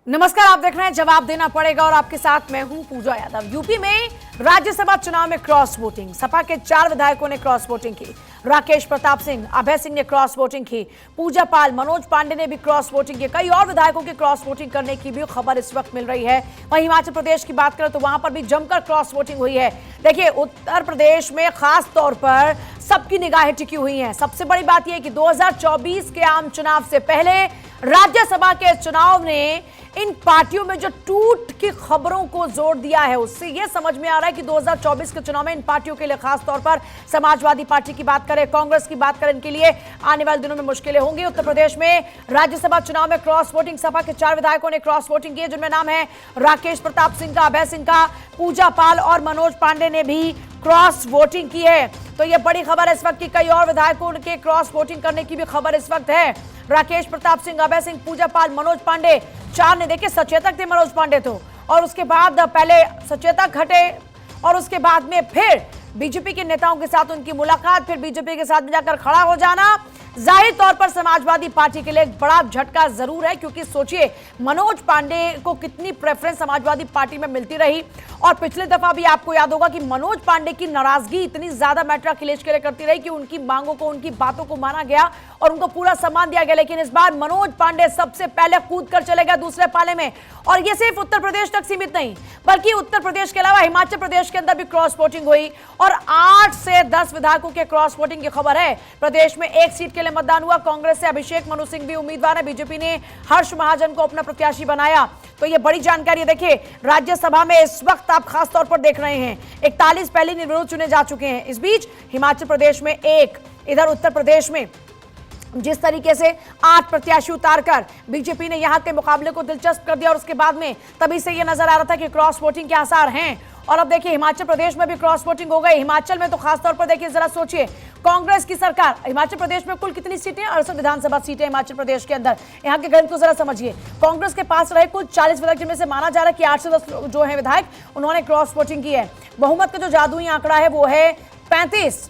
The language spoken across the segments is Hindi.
नमस्कार, आप देख रहे हैं जवाब देना पड़ेगा और आपके साथ मैं हूं पूजा यादव। यूपी में राज्यसभा चुनाव में क्रॉस वोटिंग, सपा के 4 विधायकों ने क्रॉस वोटिंग की। राकेश प्रताप सिंह, अभय सिंह ने क्रॉस वोटिंग की। पूजा पाल, मनोज पांडे ने भी क्रॉस वोटिंग की। कई और विधायकों की क्रॉस वोटिंग करने की भी खबर इस वक्त मिल रही है। वहीं हिमाचल प्रदेश की बात करें तो वहां पर भी जमकर क्रॉस वोटिंग हुई है। देखिए, उत्तर प्रदेश में खास तौर पर सबकी निगाहें टिकी हुई हैं। सबसे बड़ी बात यह है कि 2024 के आम चुनाव से पहले राज्यसभा के चुनाव ने इन पार्टियों में जो टूट की खबरों को जोड़ दिया है, उससे यह समझ में आ रहा है कि 2024 के चुनाव में इन पार्टियों के लिए, खास तौर पर समाजवादी पार्टी की बात करें, कांग्रेस की बात करें, इनके लिए आने वाले दिनों में मुश्किलें होंगी। उत्तर प्रदेश में राज्यसभा चुनाव में क्रॉस वोटिंग, सपा के 4 विधायकों ने क्रॉस वोटिंग की है, जिनमें नाम है राकेश प्रताप सिंह का, अभय सिंह का, पूजा पाल और मनोज पांडे ने भी क्रॉस वोटिंग की है। तो यह बड़ी खबर है इस वक्त की कई और विधायकों के क्रॉस वोटिंग करने की भी खबर इस वक्त है। राकेश प्रताप सिंह, अभय सिंह, पूजा पाल, मनोज पांडे, 4 ने, देखिए सचेतक थे मनोज पांडे तो, और उसके बाद पहले सचेतक हटे और उसके बाद में फिर बीजेपी के नेताओं के साथ उनकी मुलाकात, फिर बीजेपी के साथ में जाकर खड़ा हो जाना जाहिर तौर पर समाजवादी पार्टी के लिए एक बड़ा झटका जरूर है। क्योंकि सोचिए, मनोज पांडे को कितनी प्रेफरेंस समाजवादी पार्टी में मिलती रही, और पिछले दफा भी आपको याद होगा कि मनोज पांडे की नाराजगी इतनी ज्यादा मैटर अखिलेश के लिए करती रही कि उनकी मांगों को, उनकी बातों को माना गया और उनको पूरा सम्मान दिया गया। लेकिन इस बार मनोज पांडे सबसे पहले कूद कर चले गए दूसरे पाले में। और ये सिर्फ उत्तर प्रदेश तक सीमित नहीं, बल्कि उत्तर प्रदेश के अलावा हिमाचल प्रदेश के अंदर भी क्रॉस वोटिंग हुई और 8 से 10 विधायकों के क्रॉस वोटिंग की खबर है। प्रदेश में 1 सीट के लिए मतदान हुआ। कांग्रेस से अभिषेक मनु सिंह भी उम्मीदवार है। बीजेपी ने हर्ष महाजन को अपना प्रत्याशी बनाया। तो ये बड़ी जानकारी है। देखिए, राज्यसभा में इस वक्त आप खास तौर पर देख रहे हैं 41 पहले निर्विरोध चुने जा चुके हैं। इस बीच हिमाचल प्रदेश में 1, इधर उत्तर प्रदेश में जिस तरीके से 8 प्रत्याशी उतारकर बीजेपी ने यहां के मुकाबले को दिलचस्प कर दिया और उसके बाद में तभी से यह नजर आ रहा था कि क्रॉस वोटिंग के आसार हैं। और अब देखिए, हिमाचल प्रदेश में भी क्रॉस वोटिंग हो गई। हिमाचल में तो खासतौर पर देखिए, जरा सोचिए, कांग्रेस की सरकार, हिमाचल प्रदेश में कुल कितनी सीटें, 68 विधानसभा सीटें हिमाचल प्रदेश के अंदर। यहाँ के गणित को जरा समझिए। कांग्रेस के पास रहे कुल 40 विधायक, जिनमें से माना जा रहा है कि 8 से 10 जो है विधायक, उन्होंने क्रॉस वोटिंग की है। बहुमत का जो जादुई आंकड़ा है वो है 35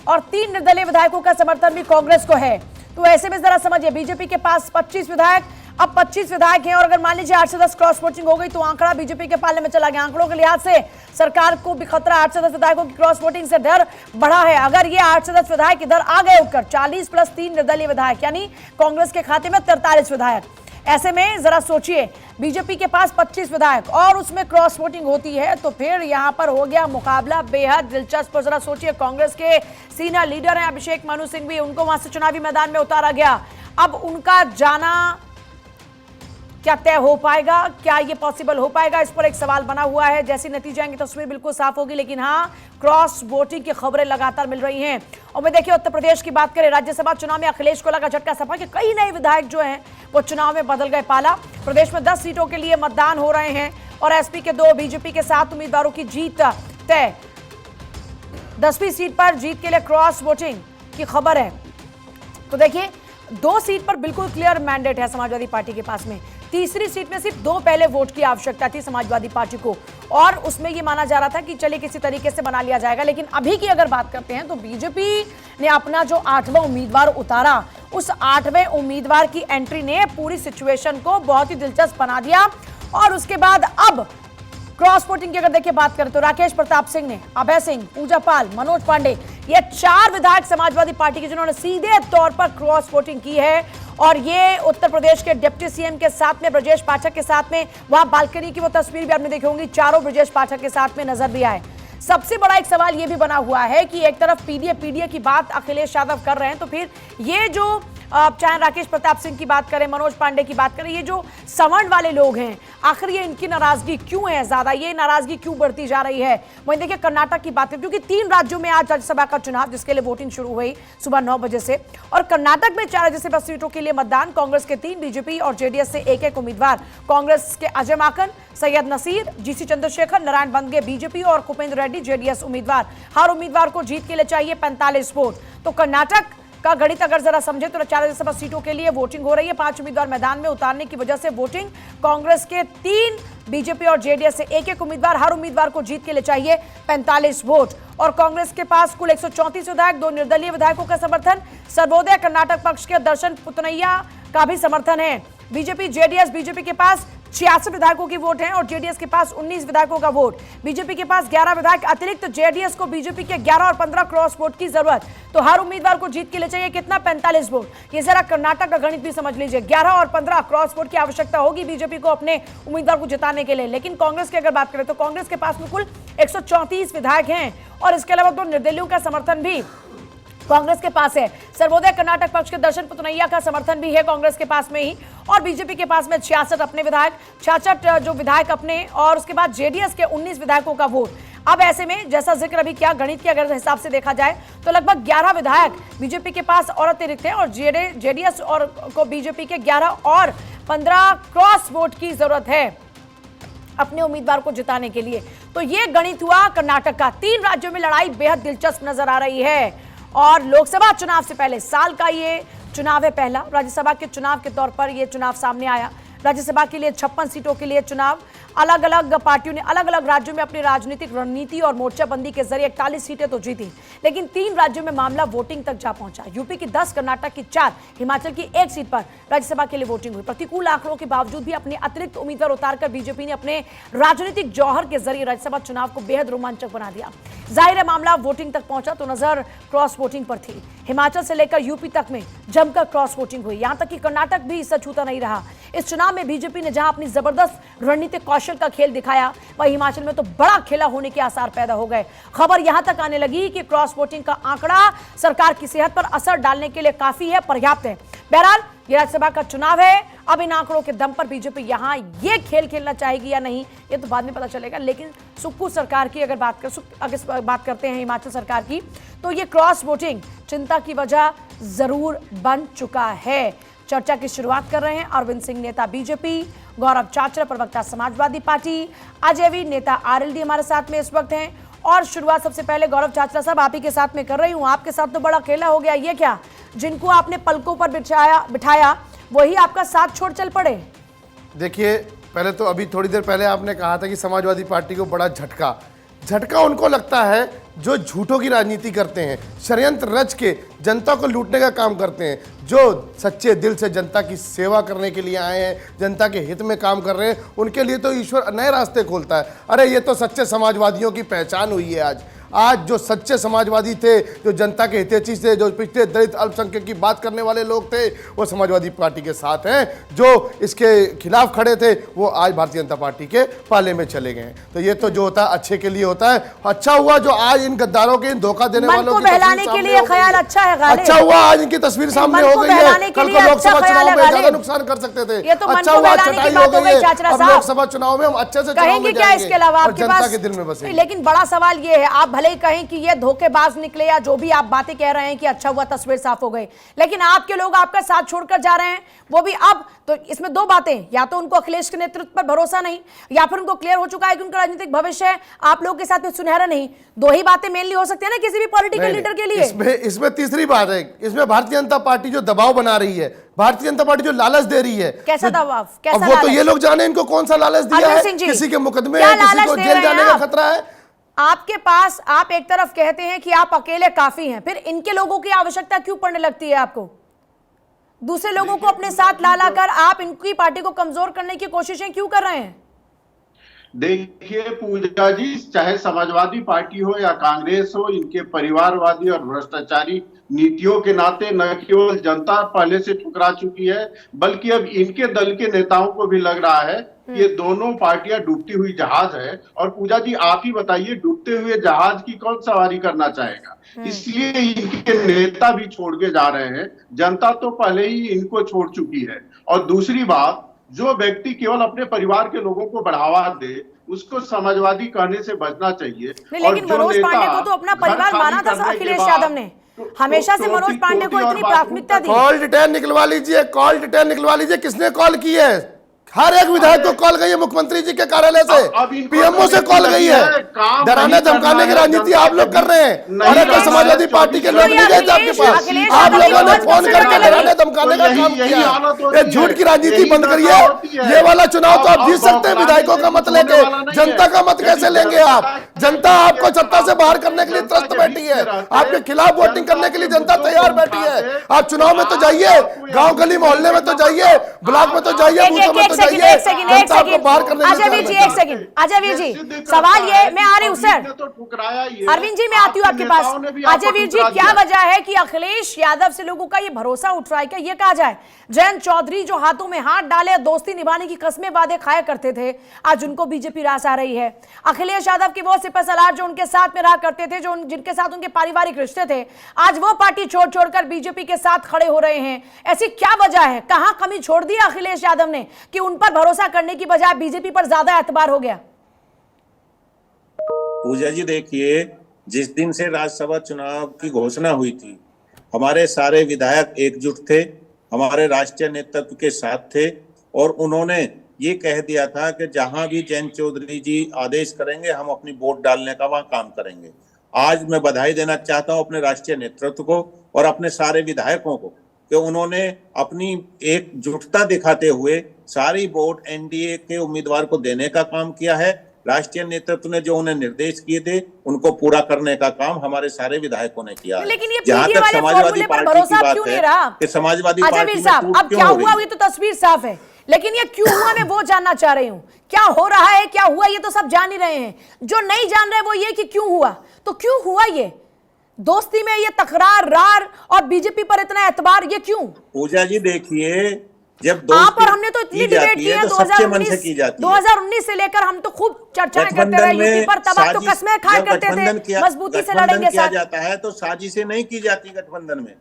और 3 निर्दलीय विधायकों का समर्थन भी कांग्रेस को है। तो ऐसे में जरा समझिए, बीजेपी के पास 25 विधायक, अब 25 विधायक हैं और अगर मान लीजिए 8 से 10 क्रॉस वोटिंग हो गई तो आंकड़ा बीजेपी के पाले में चला गया। आंकड़ों के लिहाज से सरकार को भी खतरा, 8 से 10 विधायकों की क्रॉस वोटिंग से डर बढ़ा है। अगर ये 8 से 10 विधायक इधर आ गए उठकर, 40 प्लस 3 निर्दलीय विधायक, यानी कांग्रेस के खाते में 43 विधायक, ऐसे में जरा सोचिए, बीजेपी के पास 25 विधायक और उसमें क्रॉस वोटिंग होती है तो फिर यहां पर हो गया मुकाबला बेहद दिलचस्प। जरा सोचिए, कांग्रेस के सीनियर लीडर हैं अभिषेक मनु सिंह भी, उनको वहां से चुनावी मैदान में उतारा गया। अब उनका जाना क्या तय हो पाएगा, क्या ये पॉसिबल हो पाएगा, इस पर एक सवाल बना हुआ है। जैसे नतीजे आएंगे तस्वीर बिल्कुल साफ होगी। लेकिन हाँ, क्रॉस वोटिंग की खबरें लगातार मिल रही हैं। और मैं देखिए, उत्तर प्रदेश की बात करें, राज्यसभा चुनाव में अखिलेश को लगा झटका। सपा के कई नए विधायक जो हैं वो चुनाव में बदल गए पाला। प्रदेश में 10 सीटों के लिए मतदान हो रहे हैं और एसपी के 2, बीजेपी के 7 उम्मीदवारों की जीत तय। 10वीं सीट पर जीत के लिए क्रॉस वोटिंग की खबर है। तो देखिए, 2 सीट पर बिल्कुल क्लियर मैंडेट है समाजवादी पार्टी के पास में। तीसरी सीट में सिर्फ 2 पहले वोट की आवश्यकता थी समाजवादी पार्टी को, और उसमें यह माना जा रहा था कि चलिए किसी तरीके से बना लिया जाएगा। लेकिन अभी की अगर बात करते हैं तो बीजेपी ने अपना जो 8वां उम्मीदवार उतारा, उस 8वें उम्मीदवार की एंट्री ने पूरी सिचुएशन को बहुत ही दिलचस्प बना दिया। और उसके बाद अब क्रॉस वोटिंग की अगर देखिए बात करें तो राकेश प्रताप सिंह ने, अभय सिंह, पूजा पाल, मनोज पांडे, ये 4 विधायक समाजवादी पार्टी के जिन्होंने सीधे तौर पर क्रॉस वोटिंग की है। और ये उत्तर प्रदेश के डिप्टी सीएम के साथ में, ब्रजेश पाठक के साथ में, वहां बालकनी की वो तस्वीर भी आपने देखी होंगी, चारों ब्रजेश पाठक के साथ में नजर भी आए। सबसे बड़ा एक सवाल ये भी बना हुआ है कि एक तरफ पीडीए की बात अखिलेश यादव कर रहे हैं, तो फिर ये जो चाहे राकेश प्रताप सिंह की बात करें, मनोज पांडे की बात करें, ये जो सवर्ण वाले लोग हैं, आखिर ये इनकी नाराजगी क्यों है ज्यादा, ये नाराजगी क्यों बढ़ती जा रही है। वहीं देखिए, कर्नाटक की बात करें, क्योंकि 3 राज्यों में आज राज्यसभा का चुनाव, जिसके लिए वोटिंग शुरू हुई सुबह 9 बजे से, और कर्नाटक में 4 राज्यसभा सीटों के लिए मतदान। कांग्रेस के 3, बीजेपी और जेडीएस से 1-1 उम्मीदवार। कांग्रेस के अजय माकन, सैयद नसीर, जीसी चंद्रशेखर, नारायण बंदगे बीजेपी और कुपेंद्र रेड्डी जेडीएस उम्मीदवार। हर उम्मीदवार को जीत के लिए चाहिए 45 वोट। तो कर्नाटक का गणित अगर जरा समझे तो 4 राज्यसभा सीटों के लिए वोटिंग हो रही है। 5 उम्मीदवार मैदान में उतारने की वजह से वोटिंग, कांग्रेस के 3, बीजेपी और जेडीएस से 1-1 उम्मीदवार। हर उम्मीदवार को जीत के लिए चाहिए 45 वोट। और कांग्रेस के पास कुल 134 विधायक, 2 निर्दलीय विधायकों का समर्थन। सर्वोदय कर्नाटक पक्ष के दर्शन पुतनैया का भी समर्थन है। बीजेपी जेडीएस, बीजेपी के पास 66 विधायकों की वोट है और जेडीएस के पास 19 विधायकों का वोट। बीजेपी के पास 11 विधायक अतिरिक्त जेडीएस को बीजेपी के 11 और 15 क्रॉस वोट की जरूरत। तो हर उम्मीदवार को जीत के लिए चाहिए कितना? 45 वोट। ये जरा कर्नाटक का गणित भी समझ लीजिए। 11 और 15 क्रॉस वोट की आवश्यकता होगी बीजेपी को अपने उम्मीदवार को जिताने के लिए। लेकिन कांग्रेस की अगर बात करें तो कांग्रेस के पास में कुल 134 विधायक हैं और इसके अलावा 2 निर्दलीयों का समर्थन भी कांग्रेस के पास है। सर्वोदय कर्नाटक पक्ष के दर्शन पुतनैया का समर्थन भी है कांग्रेस के पास में ही। और बीजेपी के पास में 66 अपने विधायक, 66 जो विधायक अपने, और उसके बाद जेडीएस के 19 विधायकों का वोट। अब ऐसे में जैसा जिक्र अभी किया, गणित के अगर हिसाब से देखा जाए तो लगभग 11 विधायक बीजेपी के पास और अतिरिक्त है और जेडीएस और को बीजेपी के 11 और 15 क्रॉस वोट की जरूरत है अपने उम्मीदवार को जिताने के लिए। तो ये गणित हुआ कर्नाटक का। 3 राज्यों में लड़ाई बेहद दिलचस्प नजर आ रही है और लोकसभा चुनाव से पहले साल का ये चुनाव है पहला। राज्यसभा के चुनाव के तौर पर यह चुनाव सामने आया। राज्यसभा के लिए 56 सीटों के लिए चुनाव। अलग अलग पार्टियों ने अलग अलग राज्यों में अपनी राजनीतिक रणनीति और मोर्चाबंदी के जरिए 41 सीटें तो जीती, लेकिन 3 राज्यों में मामला वोटिंग तक जा पहुंचा। यूपी की 10, कर्नाटक की 4, हिमाचल की 1 सीट पर राज्यसभा के लिए वोटिंग हुई। प्रतिकूल आंकड़ों के बावजूद भी अपने अतिरिक्त उम्मीदवार उतारकर बीजेपी ने अपने राजनीतिक जौहर के जरिए राज्यसभा चुनाव को बेहद रोमांचक बना दिया। जाहिर है मामला वोटिंग तक पहुंचा तो नजर क्रॉस वोटिंग पर थी। हिमाचल से लेकर यूपी तक में जमकर क्रॉस वोटिंग हुई, यहां तक कि कर्नाटक भी इससे छूता नहीं रहा। इस चुनाव में बीजेपी ने जहां अपनी जबरदस्त रणनीतिक कौशल का खेल दिखाया, वहीं हिमाचल में तो बड़ा खेला होने के आसार पैदा हो गए। खबर यहां तक आने लगी कि क्रॉस वोटिंग का आंकड़ा सरकार की सेहत पर असर डालने के लिए काफी है, पर्याप्त है। बहरहाल ये राज्यसभा का चुनाव है, अब इन आंकड़ों के दम पर बीजेपी यहां ये खेल खेलना चाहेगी या नहीं ये तो बाद में पता चलेगा। लेकिन सुक्खू सरकार की अगर बात करते हैं हिमाचल सरकार की, तो ये क्रॉस वोटिंग चिंता की वजह जरूर बन चुका है। चर्चा की शुरुआत कर रहे हैं अरविंद सिंह, नेता बीजेपी, गौरव चाचरा, प्रवक्ता समाजवादी पार्टी, अजय वीर, नेता आरएलडी हमारे साथ में इस वक्त हैं। और शुरुआत सबसे पहले गौरव चाचरा साहब आप ही के साथ में कर रही हूं। आपके साथ तो बड़ा खेला हो गया, ये क्या? जिनको आपने पलकों पर बिठाया वही आपका साथ छोड़ चल पड़े? देखिए, पहले तो अभी थोड़ी देर पहले आपने कहा था कि समाजवादी पार्टी को बड़ा झटका उनको लगता है जो झूठों की राजनीति करते हैं, षड्यंत्र रच के जनता को लूटने का काम करते हैं, जो सच्चे दिल से जनता की सेवा करने के लिए आए हैं, जनता के हित में काम कर रहे हैं, उनके लिए तो ईश्वर नए रास्ते खोलता है। अरे ये तो सच्चे समाजवादियों की पहचान हुई है। आज जो सच्चे समाजवादी थे, जो जनता के हितैषी थे, जो पिछले दलित अल्पसंख्यक की बात करने वाले लोग थे, वो समाजवादी पार्टी के साथ हैं। जो इसके खिलाफ खड़े थे वो आज भारतीय जनता पार्टी के पाले में चले गए। तो ये तो जो होता है अच्छे के लिए होता है। अच्छा हुआ जो आज इन गद्दारों के, इन धोखा देने वालों की बहलाने के लिए ख्याल अच्छा है। अच्छा हुआ आज इनकी तस्वीर सामने हो गई है। कल को लोकसभा चुनाव में ज्यादा नुकसान कर सकते थे। अच्छा हुआ चटाई हो गई है। अब लोकसभा चुनाव में हम अच्छे से चुनाव में जाएंगे इसके अलावा आपके जनता पास के दिल में बसे। लेकिन बड़ा सवाल ये है, आप भले ही कहें कि ये धोखेबाज निकले या जो भी आप बातें कह रहे हैं कि अच्छा हुआ तस्वीर साफ हो गई, लेकिन आपके लोग आपका साथ छोड़कर जा रहे हैं, वो भी अब। तो इसमें 2 बातें, या तो उनको अखिलेश के नेतृत्व पर भरोसा नहीं, या फिर उनको क्लियर हो चुका है कि उनका राजनीतिक भविष्य है आप लोगों के साथ में सुनहरा नहीं। 2 ही बातें मेनली हो सकती है ना किसी भी पॉलिटिकल लीडर के लिए। इसमें तीसरी बात है, इसमें भारतीय जनता पार्टी जो दबाव बना रही है, भारतीय जनता पार्टी जो लालच दे रही है। कैसा दबाव? कैसा वो तो ये लोग जाने इनको कौन सा लालच दिया है। किसी के मुकदमे, किसी को जेल जाने का खतरा है। आपके पास, आप एक तरफ कहते हैं कि आप अकेले काफी हैं, फिर इनके लोगों की आवश्यकता क्यों पड़ने लगती है आपको? दूसरे लोगों को अपने साथ ला कर आप इनकी पार्टी को कमजोर करने की कोशिशें क्यों कर रहे हैं? देखिए पूजा जी, चाहे समाजवादी पार्टी हो या कांग्रेस हो, इनके परिवारवादी और भ्रष्टाचारी नीतियों के नाते न केवल जनता पहले से ठुकरा चुकी है, बल्कि अब इनके दल के नेताओं को भी लग रहा है कि ये दोनों पार्टियां डूबती हुई जहाज है। और पूजा जी आप ही बताइए, डूबते हुए जहाज की कौन सवारी करना चाहेगा? इसलिए इनके नेता भी छोड़ के जा रहे हैं। जनता तो पहले ही इनको छोड़ चुकी है। और दूसरी बात, जो व्यक्ति केवल अपने परिवार के लोगों को बढ़ावा दे, उसको समाजवादी कहने से बचना चाहिए। लेकिन मनोज पांडे को तो अपना परिवार माना था अखिलेश यादव ने, हमेशा से मनोज पांडे को इतनी प्राथमिकता दी। कॉल डिटेल निकलवा लीजिए, कॉल डिटेल निकलवा लीजिए, किसने कॉल की है? हर एक विधायक को कॉल गई है मुख्यमंत्री जी के कार्यालय से, अब इनको पीएमओ तो से कॉल गई है। काम डराने नहीं धमकाने की करना है, राजनीति जनता आप लोग कर रहे हैं। नहीं और करना है, समाजवादी पार्टी के लोग नहीं गए थे आपके पास, अखिलेश आप यादव लोगों ने की फोन बहुत करके पसंद डराने धमकाने का यही- काम यही किया। हालत होती ये है। झूठ की राजनीति यही बंद दशा करिए। होती है। ये वाला चुनाव तो आप अब जीत सकते हैं बौखलाने विधायकों से का मत कुछ लेके, होने वाला नहीं जनता है। का मत कैसे यदि लेंगे जनता आप? जनता आपको सत्ता से बाहर करने के लिए त्रस्त बैठी है, आपके खिलाफ वोटिंग करने के लिए जनता तैयार बैठी है। आप चुनाव में तो जाइए, गांव गली मोहल्ले में तो जाइए, ब्लॉक में तो जाइए, बूथों में तो जाइए, जनता आपको बाहर करने के लिए अजय वीर जी एक सेकंड, अजय वीर जी सवाल ये, मैं आ रही हूँ सर, अरविंद जी मैं आती हूँ आपके पास। अजय वीर जी क्या वजह है कि अखिलेश यादव से लोगों का ये भरोसा उठ रहा है? क्या ये कहा जाए जयंत चौधरी जो हाथों में हाथ डाले दोस्ती निभाने की कस्में वादे खाया करते थे, आज उनको बीजेपी रास आ रही है। अखिलेश यादव की वो सिपहसालार जो उनके साथ में रहा करते थे, जो जिनके साथ उनके पारिवारिक रिश्ते थे, आज वो पार्टी छोड़ छोड़कर बीजेपी के साथ खड़े हो रहे हैं। ऐसी क्या वजह है? कहां कमी छोड़ दी अखिलेश यादव ने कि उन पर भरोसा करने की बजाय बीजेपी पर ज्यादा एतबार हो गया? पूजा जी देखिए, जिस दिन से राज्यसभा चुनाव की घोषणा हुई थी, हमारे सारे विधायक एकजुट थे, हमारे राष्ट्रीय नेतृत्व के साथ थे और उन्होंने ये कह दिया था कि जहां भी जयंत चौधरी जी आदेश करेंगे हम अपनी वोट डालने का वहां काम करेंगे। आज मैं बधाई देना चाहता हूं अपने राष्ट्रीय नेतृत्व को और अपने सारे विधायकों को कि उन्होंने अपनी एकजुटता दिखाते हुए सारी वोट एनडीए के उम्मीदवार को देने का काम किया है। राष्ट्रीय नेतृत्व ने जो उन्हें निर्देश किए थे उनको पूरा करने का काम हमारे सारे विधायकों ने किया। लेकिन ये जहां पीडीए तक वाले समाजवादी फॉर्मूले पर पार्टी भरोसा की बात क्यों नहीं है रहा? कि समाजवादी अजय पार्टी वीर में साहब, टूट अब क्यों क्या हो रही हुआ है? ये तो तस्वीर साफ है, लेकिन ये क्यों हुआ मैं वो जानना चाह रही हूँ। क्या हो रहा है, क्या हुआ, ये तो सब जान ही रहे हैं। जो नहीं जान रहे वो ये कि क्यों हुआ। तो क्यों हुआ ये दोस्ती में ये तकरार, रार और बीजेपी पर इतना एतबार, ये क्यों? पूजा जी देखिए, जब आप और हमने तो इतनी डिबेट की है तो सच्चे मन से की जाती है। 2019 से लेकर हम तो खूब चर्चाएं करते रहे यूपी पर, तब आप तो कस्में खाया करते थे मजबूती से लड़ेंगे किया साथ। जाता है तो साजिशें नहीं की जाती गठबंधन में।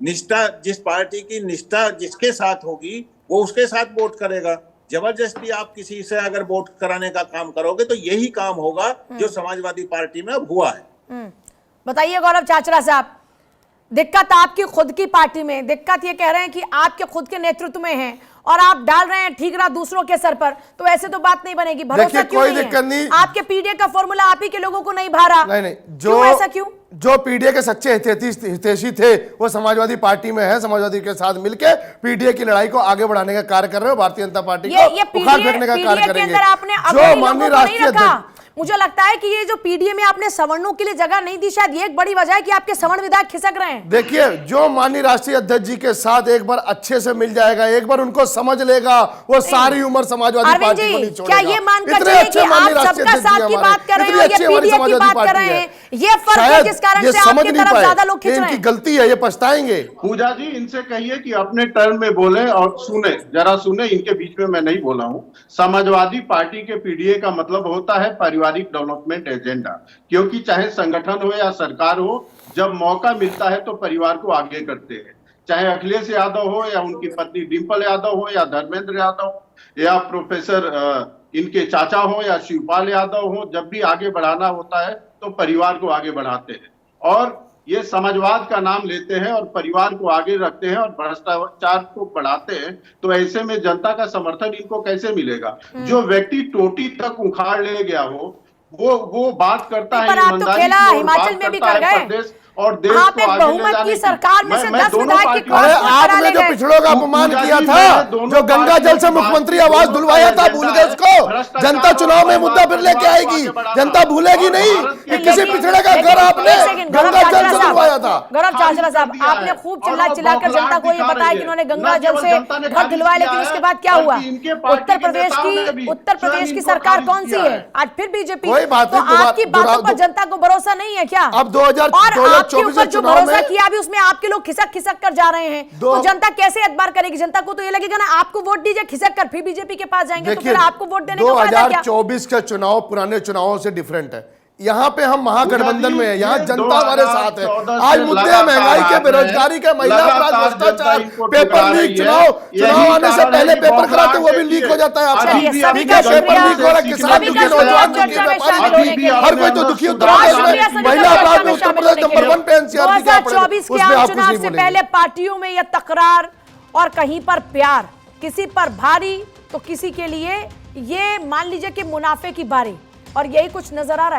निष्ठा, जिस पार्टी की निष्ठा जिसके साथ होगी वो उसके साथ वोट करेगा। जबरदस्ती आप किसी से अगर वोट कराने का काम करोगे तो यही काम होगा जो समाजवादी पार्टी में अब हुआ है। बताइए गौरव चाचरा साहब, दिक्कत आपकी खुद की पार्टी में, दिक्कत ये कह रहे हैं कि आपके खुद के नेतृत्व में है और आप डाल रहे हैं ठीक रहा दूसरों के सर पर, तो ऐसे तो बात नहीं बनेगी। भरोसा क्यों कोई नहीं दिक्कत है? नहीं। आपके पीडीए का फॉर्मूला आप ही के लोगों को नहीं भारा। नहीं, क्यों, ऐसा क्यों? जो पीडीए के सच्चे हितैषी थे वो समाजवादी पार्टी में है, समाजवादी के साथ मिलकर पीडीए की लड़ाई को आगे बढ़ाने का कार्य कर रहे हो। भारतीय जनता पार्टी को उखाड़ फेंकने का कार्य करेंगे। जो माननीय राष्ट्रीय अध्यक्ष, मुझे लगता है कि ये जो पीडीए में आपने सवर्णों के लिए जगह नहीं दी, शायद ये एक बड़ी वजह है कि आपके सवर्ण विधायक खिसक रहे हैं। देखिए, जो माननीय राष्ट्रीय अध्यक्ष जी के साथ एक बार अच्छे से मिल जाएगा, एक बार उनको समझ लेगा, वो सारी उम्र समाजवादी पार्टी को नहीं छोड़ेगा। क्या ये मानकर चलिए कि आप सबका साथ की बात कर रहे हैं और ये पीडीए की बात कर रहे हैं, ये फर्क है जिस कारण से आपकी तरफ ज्यादा लोग खिंच रहे हैं? इनकी गलती है, ये पछताएंगे। पूजा जी इनसे कहिए कि अपने टर्न में बोले और सुने, जरा सुने, इनके बीच में मैं नहीं बोला हूं। समाजवादी पार्टी के पीडीए का मतलब होता है पारिवारिक डेवलपमेंट एजेंडा, क्योंकि चाहे संगठन हो या सरकार हो, जब मौका मिलता है तो परिवार को आगे करते हैं। चाहे अखिलेश यादव हो या उनकी पत्नी डिंपल यादव हो या धर्मेंद्र यादव हो या प्रोफेसर इनके चाचा हो या शिवपाल यादव हो, जब भी आगे बढ़ाना होता है तो परिवार को आगे बढ़ाते हैं और ये समाजवाद का नाम लेते हैं और परिवार को आगे रखते हैं और भ्रष्टाचार को बढ़ाते हैं। तो ऐसे में जनता का समर्थन इनको कैसे मिलेगा? जो व्यक्ति टोटी तक उखाड़ ले गया हो वो बात करता है ईमानदारी की, हिमाचल में भी कर गए और देश आप को एक आगे ले बहुमत जाने की सरकार में से 10 विधायक की क्रॉस अरे वोट करा आपने ले जो गए। पिछड़ों का अपमान पूजा किया जी, था, मैं दोनों जो गंगा जल से मुख्यमंत्री आवाज दिलवाया था, भूल गए उसको? जनता चुनाव में मुद्दा फिर लेके आएगी, जनता भूलेगी नहीं कि किसी पिछड़े का घर आपने गंगा जल से दिलवाया था। गौरव चाचरा साहब, आपने खूब चिल्ला चिल्लाकर जनता को ये बताया कि उन्होंने गंगा जल से घर दिलवाया, लेकिन उसके बाद क्या हुआ? उत्तर प्रदेश की सरकार कौन सी है? आज फिर बीजेपी। तो आपकी बातों पर जनता को भरोसा नहीं है क्या? अब 2024 जो भरोसा किया अभी उसमें आपके लोग खिसक खिसक कर जा रहे हैं, तो जनता कैसे एतबार करेगी? जनता को तो ये लगेगा ना आपको वोट दीजिए, खिसक कर फिर बीजेपी के पास जाएंगे, तो फिर आपको वोट देने का फायदा क्या? 2024 का चुनाव पुराने चुनावों से डिफरेंट है। यहाँ पे हम महागठबंधन में है, यहाँ जनता हमारे साथ है। आज मुद्दे महंगाई के, बेरोजगारी के, महिला अपराध, भ्रष्टाचार, पेपर लीक, चुनाव आने से पहले पेपर कराते वो भी लीक हो जाता है आपका। पेपर लीक हो रहा है, किसान दुखी, नौजवान दुखी, हर कोई तो दुखी। उत्तर प्रदेश में महिला अपराध में उत्तर प्रदेश नंबर 1 पे एनसीआर की क्या पड़े, 2024 के आम चुनाव से पहले पार्टियों में यह तकरार और कहीं पर प्यार, किसी पर भारी तो किसी के लिए ये मान लीजिए कि मुनाफे की बारी, और यही कुछ नजर आ रहा है।